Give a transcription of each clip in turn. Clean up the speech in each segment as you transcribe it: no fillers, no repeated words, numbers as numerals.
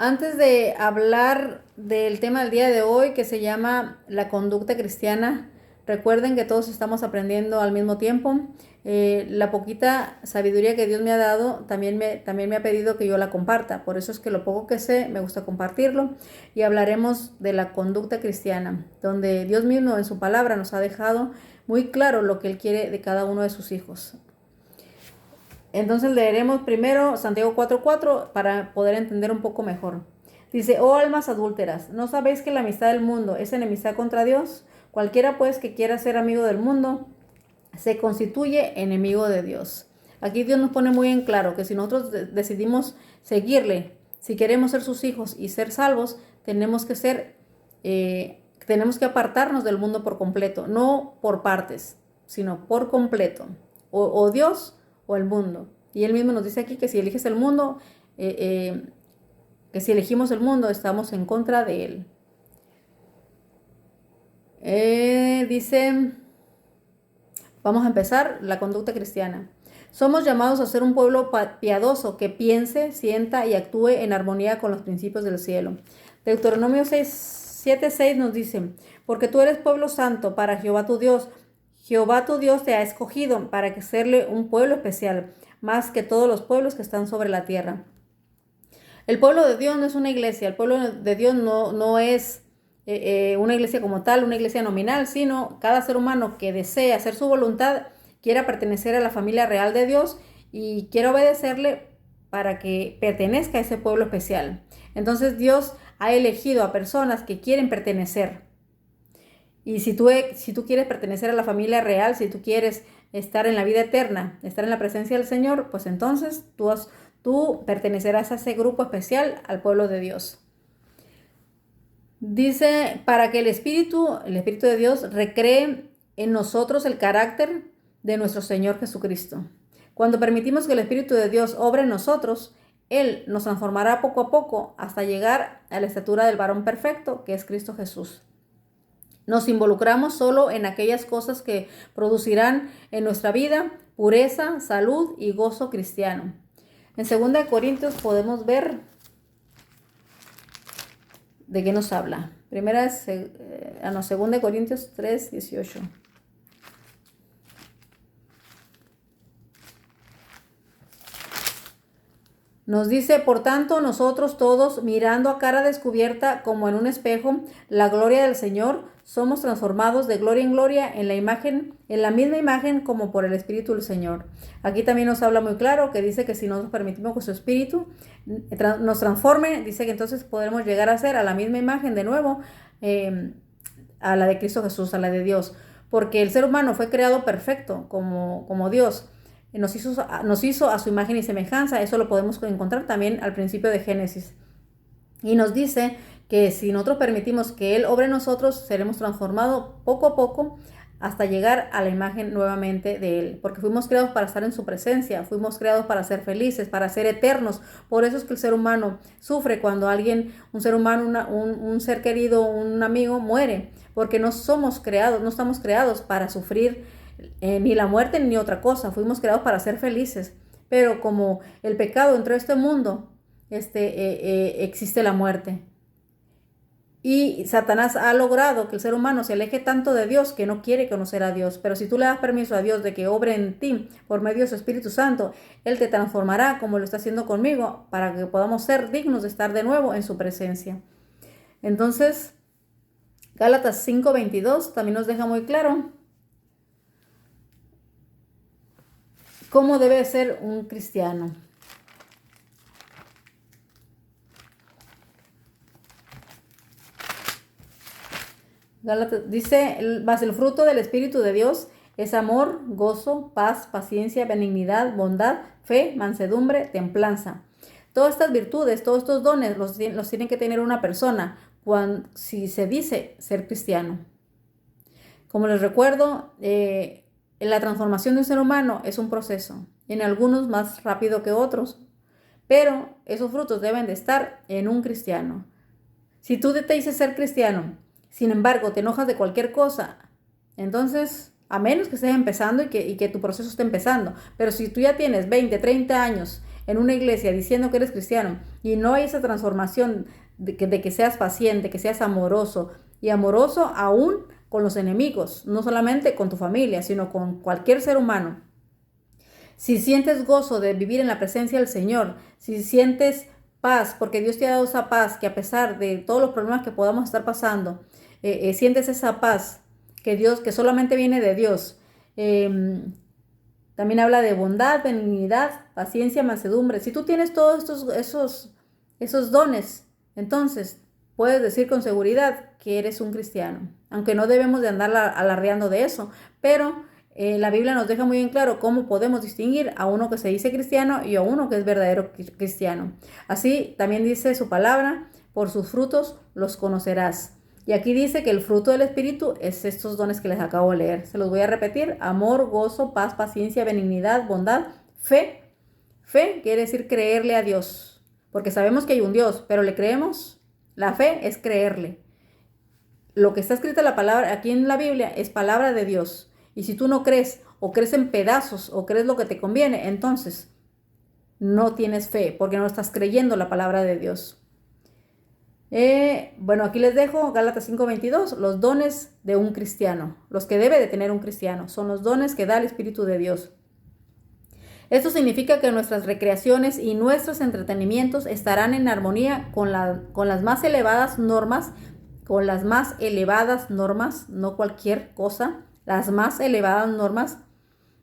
Antes de hablar del tema del día de hoy, que se llama la conducta cristiana, recuerden que todos estamos aprendiendo al mismo tiempo. La poquita sabiduría que Dios me ha dado también me ha pedido que yo la comparta. Por eso es que lo poco que sé me gusta compartirlo. Y hablaremos de la conducta cristiana, donde Dios mismo en su palabra nos ha dejado muy claro lo que Él quiere de cada uno de sus hijos. Entonces leeremos primero Santiago 4:4 para poder entender un poco mejor. Dice: oh almas adúlteras, ¿no sabéis que la amistad del mundo es enemistad contra Dios? Cualquiera pues que quiera ser amigo del mundo se constituye enemigo de Dios. Aquí Dios nos pone muy en claro que si nosotros decidimos seguirle, si queremos ser sus hijos y ser salvos, tenemos que apartarnos del mundo por completo, no por partes, sino por completo. O Dios o el mundo. Y Él mismo nos dice aquí que si eliges el mundo, que si elegimos el mundo, estamos en contra de Él. Dice, vamos a empezar la conducta cristiana. Somos llamados a ser un pueblo piadoso que piense, sienta y actúe en armonía con los principios del cielo. Deuteronomio 7:6 nos dice: porque tú eres pueblo santo para Jehová tu Dios. Jehová tu Dios te ha escogido para que serle un pueblo especial, más que todos los pueblos que están sobre la tierra. El pueblo de Dios no es una iglesia, el pueblo de Dios no es una iglesia como tal, una iglesia nominal, sino cada ser humano que desea hacer su voluntad, quiera pertenecer a la familia real de Dios y quiera obedecerle para que pertenezca a ese pueblo especial. Entonces Dios ha elegido a personas que quieren pertenecer. Y si tú quieres pertenecer a la familia real, si tú quieres estar en la vida eterna, estar en la presencia del Señor, pues entonces tú pertenecerás a ese grupo especial, al pueblo de Dios. Dice, para que el Espíritu de Dios recree en nosotros el carácter de nuestro Señor Jesucristo. Cuando permitimos que el Espíritu de Dios obre en nosotros, Él nos transformará poco a poco hasta llegar a la estatura del varón perfecto, que es Cristo Jesús. Nos involucramos solo en aquellas cosas que producirán en nuestra vida pureza, salud y gozo cristiano. En 2 Corintios podemos ver de qué nos habla. Primera es 2 Corintios 3:18. Nos dice: por tanto, nosotros todos, mirando a cara descubierta como en un espejo la gloria del Señor, somos transformados de gloria en gloria en la misma imagen como por el Espíritu del Señor. Aquí también nos habla muy claro que dice que si nosotros permitimos que su Espíritu nos transforme, dice que entonces podremos llegar a ser a la misma imagen de nuevo, a la de Cristo Jesús, a la de Dios. Porque el ser humano fue creado perfecto como Dios. Nos hizo a su imagen y semejanza. Eso lo podemos encontrar también al principio de Génesis. Y nos dice que si nosotros permitimos que Él obre en nosotros, seremos transformados poco a poco hasta llegar a la imagen nuevamente de Él. Porque fuimos creados para estar en su presencia, fuimos creados para ser felices, para ser eternos. Por eso es que el ser humano sufre cuando un ser humano, un ser querido, un amigo muere. Porque no estamos creados para sufrir ni la muerte ni otra cosa. Fuimos creados para ser felices, pero como el pecado entró a este mundo, existe la muerte. Y Satanás ha logrado que el ser humano se aleje tanto de Dios que no quiere conocer a Dios. Pero si tú le das permiso a Dios de que obre en ti por medio de su Espíritu Santo, Él te transformará como lo está haciendo conmigo, para que podamos ser dignos de estar de nuevo en su presencia. Entonces, Gálatas 5:22 también nos deja muy claro cómo debe ser un cristiano. Gálatas dice: mas el fruto del Espíritu de Dios es amor, gozo, paz, paciencia, benignidad, bondad, fe, mansedumbre, templanza. Todas estas virtudes, todos estos dones los tiene que tener una persona si se dice ser cristiano. Como les recuerdo, la transformación de un ser humano es un proceso, en algunos más rápido que otros, pero esos frutos deben de estar en un cristiano. Si tú te dices ser cristiano, sin embargo te enojas de cualquier cosa, entonces, a menos que estés empezando y que tu proceso esté empezando, pero si tú ya tienes 20, 30 años en una iglesia diciendo que eres cristiano y no hay esa transformación de que seas paciente, que seas amoroso y amoroso aún con los enemigos, no solamente con tu familia, sino con cualquier ser humano. Si sientes gozo de vivir en la presencia del Señor, si sientes paz, porque Dios te ha dado esa paz, que a pesar de todos los problemas que podamos estar pasando, sientes esa paz que solamente viene de Dios. También habla de bondad, benignidad, paciencia, mansedumbre. Si tú tienes todos esos dones, entonces puedes decir con seguridad que eres un cristiano. Aunque no debemos de andar alardeando de eso, pero la Biblia nos deja muy en claro cómo podemos distinguir a uno que se dice cristiano y a uno que es verdadero cristiano. Así también dice su palabra, por sus frutos los conocerás. Y aquí dice que el fruto del Espíritu es estos dones que les acabo de leer. Se los voy a repetir: amor, gozo, paz, paciencia, benignidad, bondad, fe. Fe quiere decir creerle a Dios, porque sabemos que hay un Dios, pero ¿le creemos? La fe es creerle. Lo que está escrito en la palabra aquí en la Biblia es palabra de Dios. Y si tú no crees, o crees en pedazos, o crees lo que te conviene, entonces no tienes fe, porque no estás creyendo la palabra de Dios. Bueno, aquí les dejo Gálatas 5:22, los dones de un cristiano, los que debe de tener un cristiano, son los dones que da el Espíritu de Dios. Esto significa que nuestras recreaciones y nuestros entretenimientos estarán en armonía con las más elevadas normas, no cualquier cosa, las más elevadas normas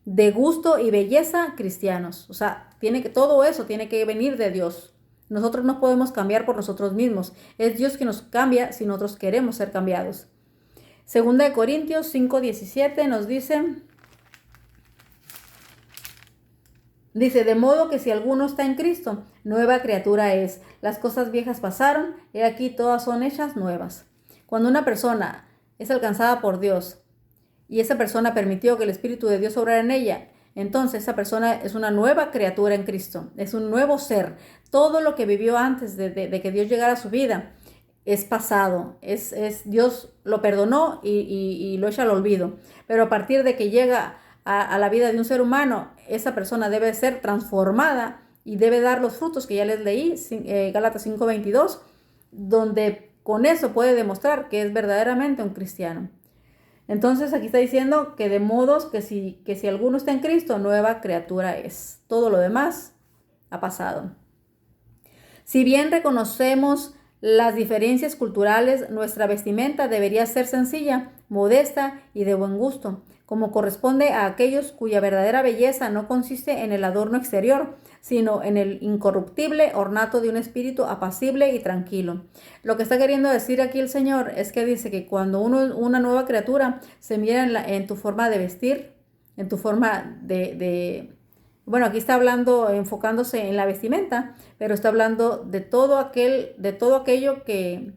de gusto y belleza cristianos. O sea, todo eso tiene que venir de Dios. Nosotros no podemos cambiar por nosotros mismos. Es Dios quien nos cambia si nosotros queremos ser cambiados. Segunda de Corintios 5:17 nos dice, de modo que si alguno está en Cristo, nueva criatura es. Las cosas viejas pasaron, y aquí todas son hechas nuevas. Cuando una persona es alcanzada por Dios y esa persona permitió que el Espíritu de Dios obrara en ella, entonces esa persona es una nueva criatura en Cristo, es un nuevo ser. Todo lo que vivió antes de que Dios llegara a su vida es pasado, Dios lo perdonó y lo echa al olvido. Pero a partir de que llega a la vida de un ser humano, esa persona debe ser transformada y debe dar los frutos que ya les leí, Gálatas 5:22, donde con eso puede demostrar que es verdaderamente un cristiano. Entonces aquí está diciendo que de modos que si alguno está en Cristo, nueva criatura es. Todo lo demás ha pasado. Si bien reconocemos las diferencias culturales, nuestra vestimenta debería ser sencilla, modesta y de buen gusto, como corresponde a aquellos cuya verdadera belleza no consiste en el adorno exterior, sino en el incorruptible ornato de un espíritu apacible y tranquilo. Lo que está queriendo decir aquí el Señor es que dice que cuando una nueva criatura se mira en tu forma de vestir, en tu forma bueno, aquí está hablando, enfocándose en la vestimenta, pero está hablando de todo aquello que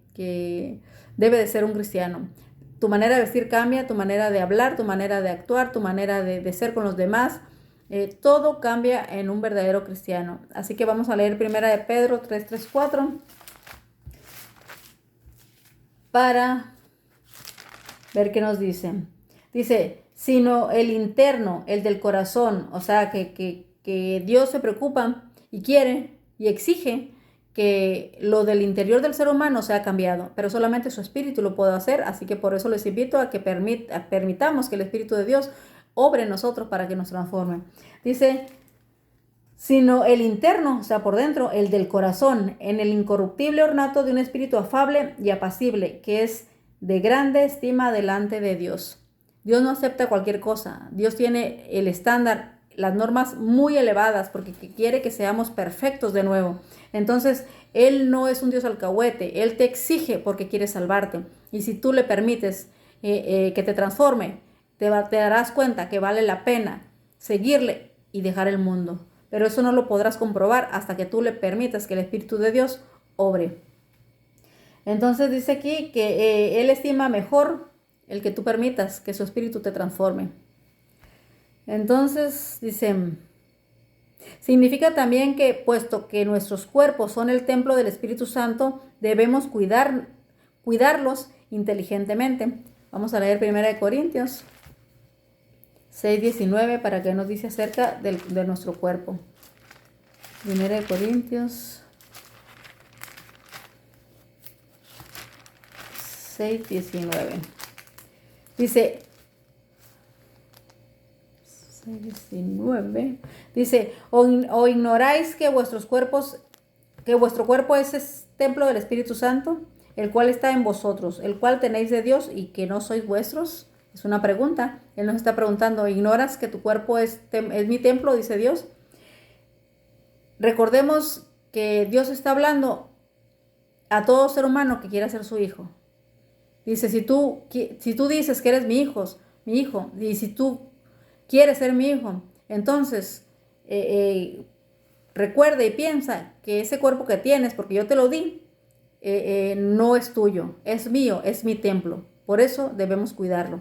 debe de ser un cristiano. Tu manera de vestir cambia, tu manera de hablar, tu manera de actuar, tu manera de ser con los demás. Todo cambia en un verdadero cristiano. Así que vamos a leer 1 de Pedro 3:4 para ver qué nos dice. Dice, sino el interno, el del corazón. O sea, que Dios se preocupa y quiere y exige que lo del interior del ser humano sea cambiado, pero solamente su espíritu lo puede hacer. Así que por eso les invito a que permitamos que el Espíritu de Dios obre en nosotros para que nos transforme. Dice, sino el interno, o sea, por dentro, el del corazón, en el incorruptible ornato de un espíritu afable y apacible, que es de grande estima delante de Dios. Dios no acepta cualquier cosa. Dios tiene el estándar, las normas muy elevadas, porque quiere que seamos perfectos de nuevo. Entonces, Él no es un Dios alcahuete. Él te exige porque quiere salvarte. Y si tú le permites que te transforme, te darás cuenta que vale la pena seguirle y dejar el mundo. Pero eso no lo podrás comprobar hasta que tú le permitas que el Espíritu de Dios obre. Entonces dice aquí que Él estima mejor el que tú permitas que su Espíritu te transforme. Entonces dice, significa también que puesto que nuestros cuerpos son el templo del Espíritu Santo, debemos cuidarlos inteligentemente. Vamos a leer 1 de Corintios 6:19 para que nos dice acerca de nuestro cuerpo. Primera de Corintios 6:19. Dice, 6:19. Dice, o ignoráis que vuestro cuerpo es templo del Espíritu Santo, el cual está en vosotros, el cual tenéis de Dios y que no sois vuestros. Es una pregunta. Él nos está preguntando, ¿ignoras que tu cuerpo es mi templo? Dice Dios. Recordemos que Dios está hablando a todo ser humano que quiera ser su hijo. Dice, si tú dices que eres mi hijo, y si tú quieres ser mi hijo, entonces recuerda y piensa que ese cuerpo que tienes, porque yo te lo di, no es tuyo, es mío, es mi templo. Por eso debemos cuidarlo.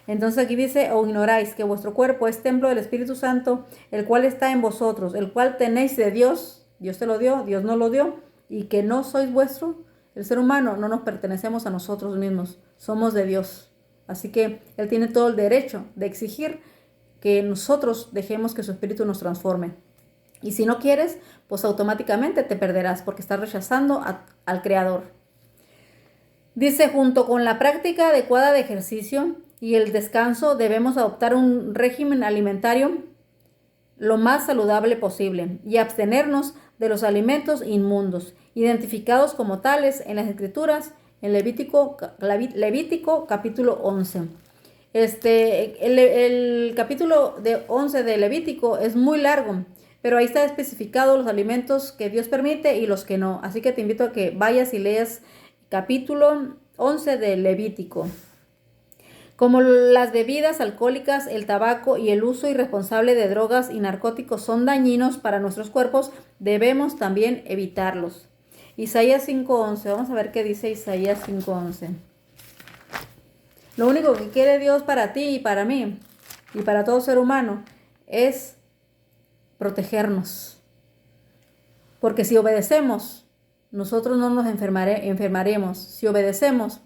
Entonces aquí dice, o ignoráis que vuestro cuerpo es templo del Espíritu Santo, el cual está en vosotros, el cual tenéis de Dios. Dios te lo dio, Dios no lo dio, y que no sois vuestro. El ser humano no nos pertenecemos a nosotros mismos, somos de Dios. Así que Él tiene todo el derecho de exigir que nosotros dejemos que su Espíritu nos transforme. Y si no quieres, pues automáticamente te perderás porque estás rechazando al Creador. Dice, junto con la práctica adecuada de ejercicio y el descanso, debemos adoptar un régimen alimentario lo más saludable posible y abstenernos de los alimentos inmundos, identificados como tales en las Escrituras, en Levítico capítulo 11. El capítulo 11 de Levítico es muy largo, pero ahí está especificado los alimentos que Dios permite y los que no. Así que te invito a que vayas y leas capítulo 11 de Levítico. Como las bebidas alcohólicas, el tabaco y el uso irresponsable de drogas y narcóticos son dañinos para nuestros cuerpos, debemos también evitarlos. Isaías 5:11, vamos a ver qué dice Isaías 5:11. Lo único que quiere Dios para ti y para mí y para todo ser humano es protegernos. Porque si obedecemos, nosotros no nos enfermaremos. Si obedecemos,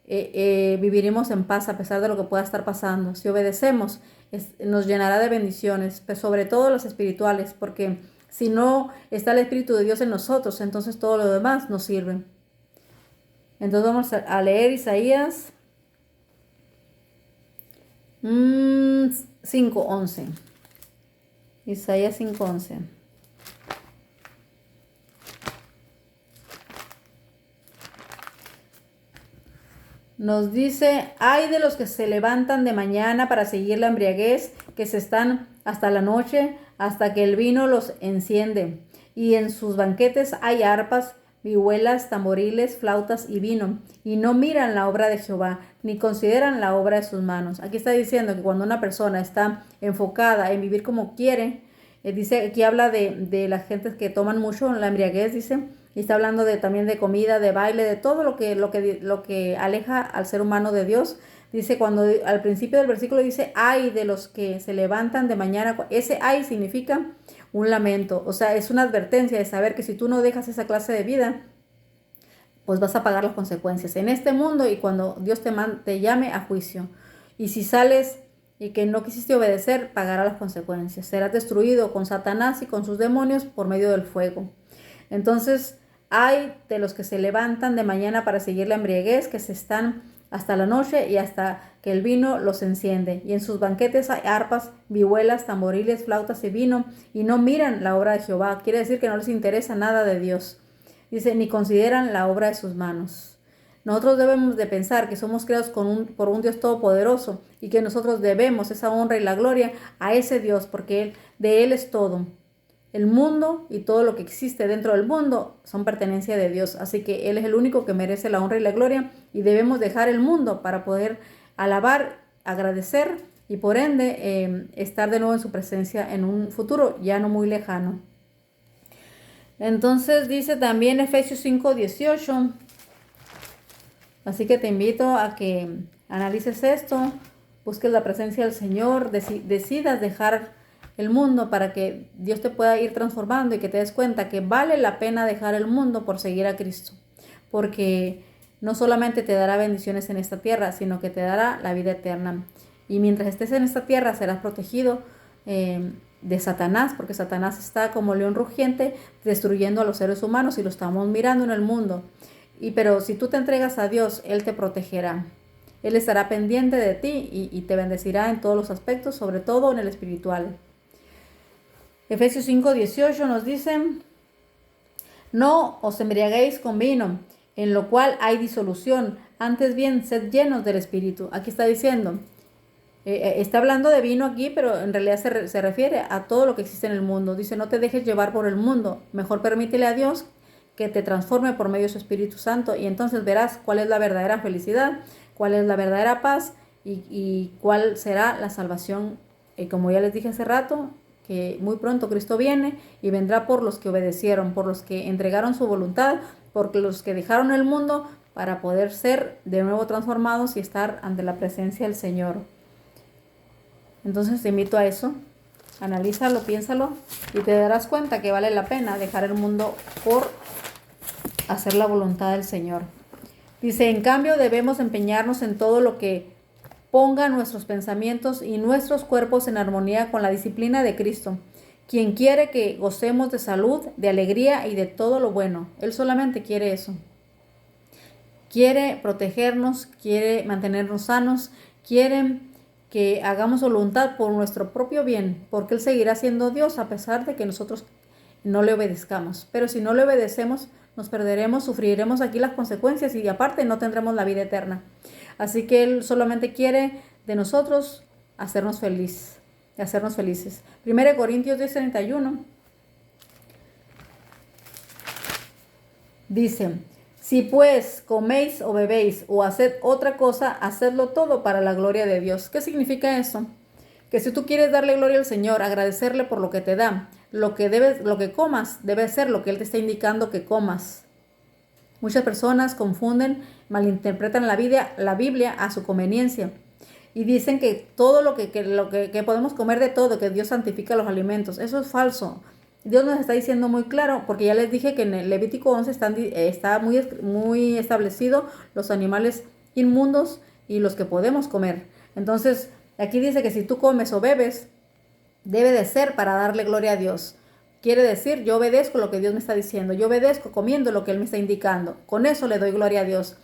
viviremos en paz a pesar de lo que pueda estar pasando. Si obedecemos, nos llenará de bendiciones, pero sobre todo las espirituales, porque si no está el Espíritu de Dios en nosotros, entonces todo lo demás nos sirve. Entonces vamos a leer Isaías 5:11. Isaías 5:11. Nos dice, ay de los que se levantan de mañana para seguir la embriaguez, que se están hasta la noche, hasta que el vino los enciende. Y en sus banquetes hay arpas, vihuelas, tamboriles, flautas y vino. Y no miran la obra de Jehová, ni consideran la obra de sus manos. Aquí está diciendo que cuando una persona está enfocada en vivir como quiere, dice, aquí habla de las gentes que toman mucho la embriaguez, dice. Y está hablando también de comida, de baile, de todo lo que aleja al ser humano de Dios. Dice cuando al principio del versículo dice, ay de los que se levantan de mañana. Ese ay significa un lamento. O sea, es una advertencia de saber que si tú no dejas esa clase de vida, pues vas a pagar las consecuencias en este mundo y cuando Dios te llame a juicio. Y si sales y que no quisiste obedecer, pagarás las consecuencias. Serás destruido con Satanás y con sus demonios por medio del fuego. Entonces, hay de los que se levantan de mañana para seguir la embriaguez, que se están hasta la noche y hasta que el vino los enciende. Y en sus banquetes hay arpas, vihuelas, tamboriles, flautas y vino, y no miran la obra de Jehová. Quiere decir que no les interesa nada de Dios. Dice, ni consideran la obra de sus manos. Nosotros debemos de pensar que somos creados por un Dios todopoderoso y que nosotros debemos esa honra y la gloria a ese Dios, porque de Él es todo. El mundo y todo lo que existe dentro del mundo son pertenencia de Dios. Así que Él es el único que merece la honra y la gloria y debemos dejar el mundo para poder alabar, agradecer y por ende estar de nuevo en su presencia en un futuro ya no muy lejano. Entonces dice también Efesios 5:18. Así que te invito a que analices esto, busques la presencia del Señor, decidas dejar el mundo para que Dios te pueda ir transformando y que te des cuenta que vale la pena dejar el mundo por seguir a Cristo, porque no solamente te dará bendiciones en esta tierra, sino que te dará la vida eterna. Y mientras estés en esta tierra serás protegido de Satanás, porque Satanás está como león rugiente destruyendo a los seres humanos y lo estamos mirando en el mundo. Pero si tú te entregas a Dios, Él te protegerá. Él estará pendiente de ti y te bendecirá en todos los aspectos, sobre todo en el espiritual. Efesios 5:18 nos dice: no os embriaguéis con vino, en lo cual hay disolución, antes bien sed llenos del Espíritu. Aquí está diciendo, está hablando de vino aquí, pero en realidad se refiere a todo lo que existe en el mundo. Dice, no te dejes llevar por el mundo, mejor permítele a Dios que te transforme por medio de su Espíritu Santo, y entonces verás cuál es la verdadera felicidad, cuál es la verdadera paz y cuál será la salvación. Como ya les dije hace rato, que muy pronto Cristo viene y vendrá por los que obedecieron, por los que entregaron su voluntad, por los que dejaron el mundo para poder ser de nuevo transformados y estar ante la presencia del Señor. Entonces te invito a eso, analízalo, piénsalo y te darás cuenta que vale la pena dejar el mundo por hacer la voluntad del Señor. Dice, en cambio debemos empeñarnos en todo lo que ponga nuestros pensamientos y nuestros cuerpos en armonía con la disciplina de Cristo, quien quiere que gocemos de salud, de alegría y de todo lo bueno. Él solamente quiere eso. Quiere protegernos, quiere mantenernos sanos, quiere que hagamos voluntad por nuestro propio bien, porque Él seguirá siendo Dios a pesar de que nosotros no le obedezcamos. Pero si no le obedecemos, nos perderemos, sufriremos aquí las consecuencias y aparte no tendremos la vida eterna. Así que Él solamente quiere de nosotros hacernos felices. 1 Corintios 10:31 dice, si pues coméis o bebéis o haced otra cosa, hacedlo todo para la gloria de Dios. ¿Qué significa eso? Que si tú quieres darle gloria al Señor, agradecerle por lo que te da, lo que comas debe ser lo que Él te está indicando que comas. Muchas personas confunden, malinterpretan la Biblia a su conveniencia y dicen que todo lo que podemos comer de todo, que Dios santifica los alimentos. Eso es falso. Dios nos está diciendo muy claro, porque ya les dije que en el Levítico 11 está muy establecido los animales inmundos y los que podemos comer. Entonces, aquí dice que si tú comes o bebes, debe de ser para darle gloria a Dios. Quiere decir, yo obedezco lo que Dios me está diciendo, yo obedezco comiendo lo que Él me está indicando. Con eso le doy gloria a Dios.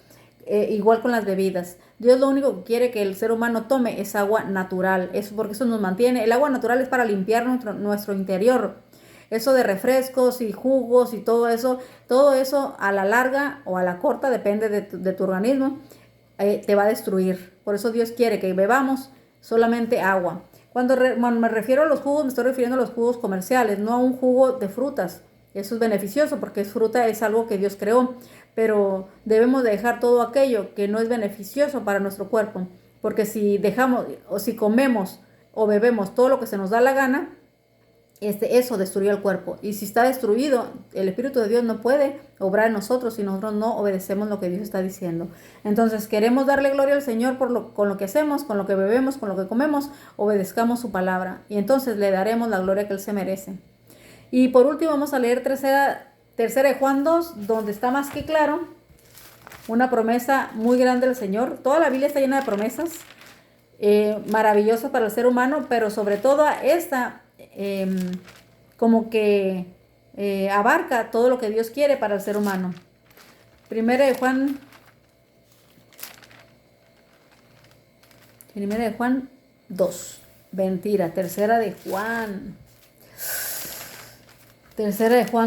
Igual con las bebidas. Dios lo único que quiere que el ser humano tome es agua natural. Eso porque eso nos mantiene. El agua natural es para limpiar nuestro interior. Eso de refrescos y jugos y todo eso a la larga o a la corta, depende de tu organismo, te va a destruir. Por eso Dios quiere que bebamos solamente agua. Cuando me refiero a los jugos, me estoy refiriendo a los jugos comerciales, no a un jugo de frutas. Eso es beneficioso porque fruta es algo que Dios creó, pero debemos dejar todo aquello que no es beneficioso para nuestro cuerpo, porque si dejamos o si comemos o bebemos todo lo que se nos da la gana, eso destruye el cuerpo. Y si está destruido, el Espíritu de Dios no puede obrar en nosotros si nosotros no obedecemos lo que Dios está diciendo. Entonces, queremos darle gloria al Señor con lo que hacemos, con lo que bebemos, con lo que comemos, obedezcamos su palabra. Y entonces le daremos la gloria que Él se merece. Y por último vamos a leer tercera de Juan 2, donde está más que claro una promesa muy grande del Señor. Toda la Biblia está llena de promesas maravillosas para el ser humano, pero sobre todo esta como que abarca todo lo que Dios quiere para el ser humano. Primera de Juan 2. Mentira, Tercera de Juan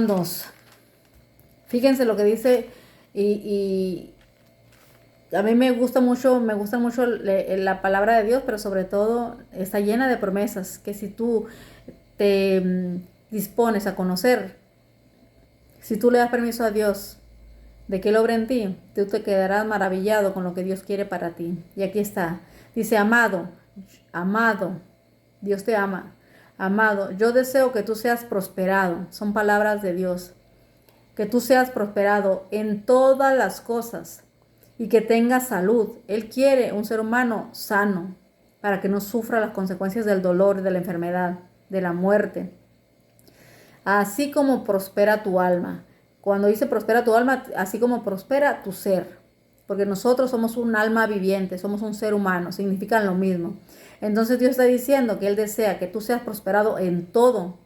2. Fíjense lo que dice y a mí me gusta mucho la palabra de Dios, pero sobre todo está llena de promesas que si tú te dispones a conocer, si tú le das permiso a Dios de que Él obre en ti, tú te quedarás maravillado con lo que Dios quiere para ti. Y aquí está, dice, amado, Dios te ama, amado, yo deseo que tú seas prosperado, son palabras de Dios, que tú seas prosperado en todas las cosas y que tengas salud. Él quiere un ser humano sano para que no sufra las consecuencias del dolor, de la enfermedad, de la muerte. Así como prospera tu alma. Cuando dice prospera tu alma, así como prospera tu ser. porque nosotros somos un alma viviente, somos un ser humano, significan lo mismo. Entonces Dios está diciendo que Él desea que tú seas prosperado en todo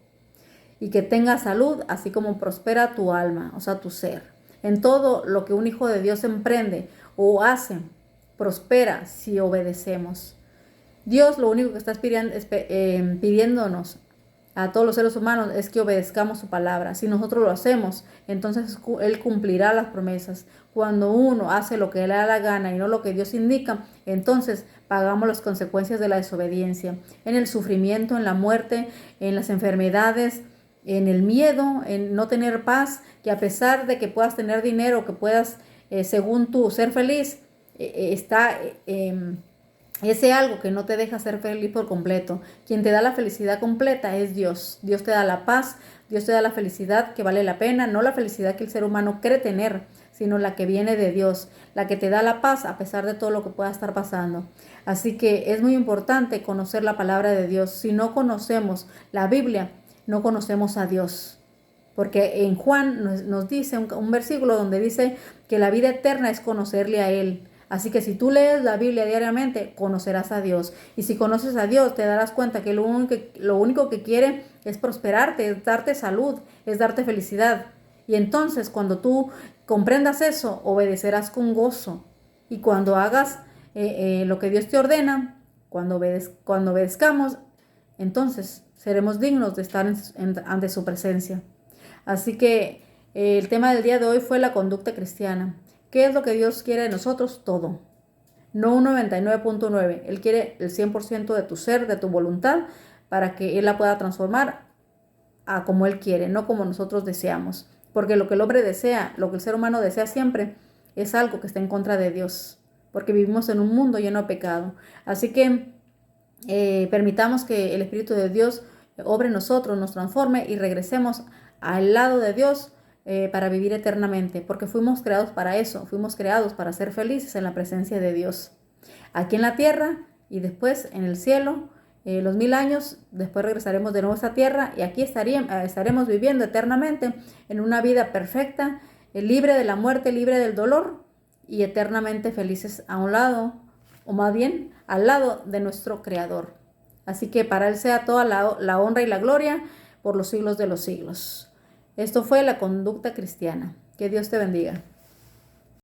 y que tengas salud, así como prospera tu alma, o sea, tu ser. En todo lo que un hijo de Dios emprende o hace, prospera si obedecemos. Dios lo único que está pidiéndonos a todos los seres humanos es que obedezcamos su palabra. Si nosotros lo hacemos, entonces Él cumplirá las promesas. Cuando uno hace lo que le da la gana y no lo que Dios indica, entonces pagamos las consecuencias de la desobediencia, en el sufrimiento, en la muerte, en las enfermedades, en el miedo, en no tener paz, que a pesar de que puedas tener dinero, que puedas, según tú, ser feliz, está ese algo que no te deja ser feliz por completo. Quien te da la felicidad completa es Dios. Dios te da la paz, Dios te da la felicidad que vale la pena, no la felicidad que el ser humano cree tener, sino la que viene de Dios, la que te da la paz a pesar de todo lo que pueda estar pasando. Así que es muy importante conocer la palabra de Dios. Si no conocemos la Biblia, no conocemos a Dios. Porque en Juan nos dice un versículo donde dice que la vida eterna es conocerle a Él. Así que si tú lees la Biblia diariamente, conocerás a Dios. Y si conoces a Dios, te darás cuenta que lo único que quiere es prosperarte, es darte salud, es darte felicidad. Y entonces cuando tú comprendas eso, obedecerás con gozo. Y cuando hagas lo que Dios te ordena, cuando obedezcamos, entonces seremos dignos de estar ante su presencia. Así que el tema del día de hoy fue la conducta cristiana. ¿Qué es lo que Dios quiere de nosotros? Todo. No un 99.9. Él quiere el 100% de tu ser, de tu voluntad, para que Él la pueda transformar a como Él quiere, no como nosotros deseamos. Porque lo que el hombre desea, lo que el ser humano desea siempre, es algo que está en contra de Dios. Porque vivimos en un mundo lleno de pecado. Así que permitamos que el Espíritu de Dios obre en nosotros, nos transforme y regresemos al lado de Dios para vivir eternamente, porque fuimos creados para eso, fuimos creados para ser felices en la presencia de Dios, aquí en la tierra y después en el cielo, los 1000 años, después regresaremos de nuevo a esta tierra y aquí estaremos viviendo eternamente en una vida perfecta, libre de la muerte, libre del dolor y eternamente felices a un lado, o más bien al lado de nuestro Creador. Así que para Él sea toda la honra y la gloria por los siglos de los siglos. Esto fue la conducta cristiana. Que Dios te bendiga.